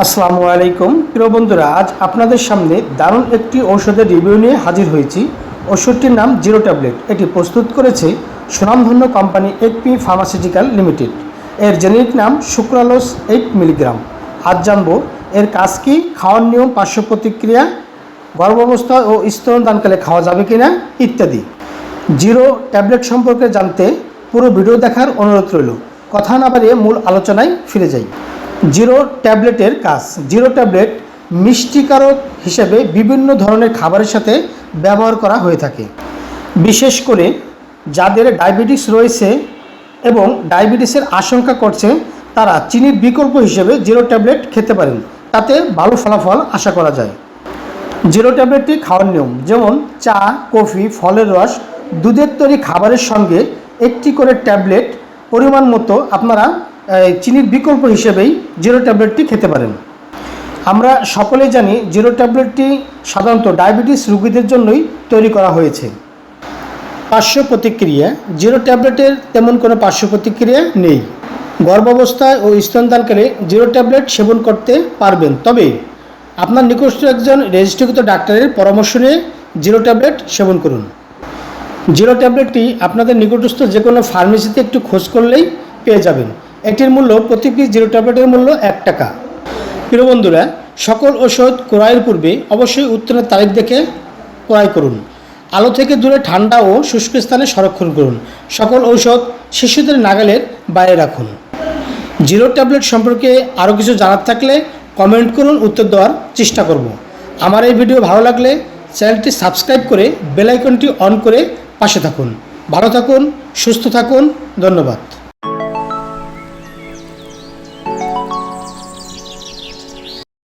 আসসালামু আলাইকুম প্রিয় বন্ধুরা, আজ আপনাদের সামনে দারুণ একটি ঔষধের রিভিউ নিয়ে হাজির হয়েছি। ওষুধটির নাম জিরো ট্যাবলেট। এটি প্রস্তুত করেছে সুনামধন্য কোম্পানি এইচপি ফার্মাসিউটিক্যাল লিমিটেড। এর জেনেরিক নাম সুক্রালোস 8 মিলিগ্রাম। আজ জানবো এর কাজ কী, খাওয়ার নিয়ম, পার্শ্ব প্রতিক্রিয়া, গর্ভাবস্থা ও স্তনদানকালে খাওয়া যাবে কিনা ইত্যাদি। জিরো ট্যাবলেট সম্পর্কে জানতে পুরো ভিডিও দেখার অনুরোধ রইল। কথা না বাড়িয়ে মূল আলোচনায় ফিরে যাই। জিরো ট্যাবলেটের কাজ। জিরো ট্যাবলেট মিষ্টিকারক হিসেবে বিভিন্ন ধরনের খাবারের সাথে ব্যবহার করা হয়ে থাকে। বিশেষ করে যাদের ডায়াবেটিস রয়েছে এবং ডায়াবেটিসের আশঙ্কা করছে তারা চিনির বিকল্প হিসেবে জিরো ট্যাবলেট খেতে পারেন, তাতে ভালো ফলাফল আশা করা যায়। জিরো ট্যাবলেটটি খাওয়ার নিয়ম, যেমন চা, কফি, ফলের রস, দুধের তৈরি খাবারের সঙ্গে একটি করে ট্যাবলেট পরিমাণ মতো আপনারা চিনির বিকল্প হিসেবেই জিরো ট্যাবলেটটি খেতে পারেন। আমরা সকলেই জানি জিরো ট্যাবলেটটি সাধারণত ডায়াবেটিস রোগীদের জন্যই তৈরি করা হয়েছে। পার্শ্ব প্রতিক্রিয়া। জিরো ট্যাবলেটের তেমন কোনো পার্শ্ব প্রতিক্রিয়া নেই। গর্ভাবস্থায় ও স্তনদানকালে জিরো ট্যাবলেট সেবন করতে পারবেন, তবে আপনার নিকটস্থ একজন রেজিস্ট্রিকৃত ডাক্তারের পরামর্শ নিয়ে জিরো ট্যাবলেট সেবন করুন। জিরো ট্যাবলেটটি আপনাদের নিকটস্থ যে কোনো ফার্মেসিতে একটু খোঁজ করলেই পেয়ে যাবেন। এটির মূল্য, প্রতি পিস জিরো ট্যাবলেটের মূল্য 1 টাকা। প্রিয় বন্ধুরা, সকল ওষুধ ক্রয়ের পূর্বে অবশ্যই উত্তরের তারিখ দেখে ক্রয় করুন। আলো থেকে দূরে ঠান্ডা ও শুষ্ক স্থানে সংরক্ষণ করুন। সকল ঔষধ শিশুদের নাগালের বাইরে রাখুন। জিরো ট্যাবলেট সম্পর্কে আরও কিছু জানার থাকলে কমেন্ট করুন, উত্তর দেওয়ার চেষ্টা করব। আমার এই ভিডিও ভালো লাগলে চ্যানেলটি সাবস্ক্রাইব করে বেল আইকনটি অন করে পাশে থাকুন। ভালো থাকুন, সুস্থ থাকুন। ধন্যবাদ।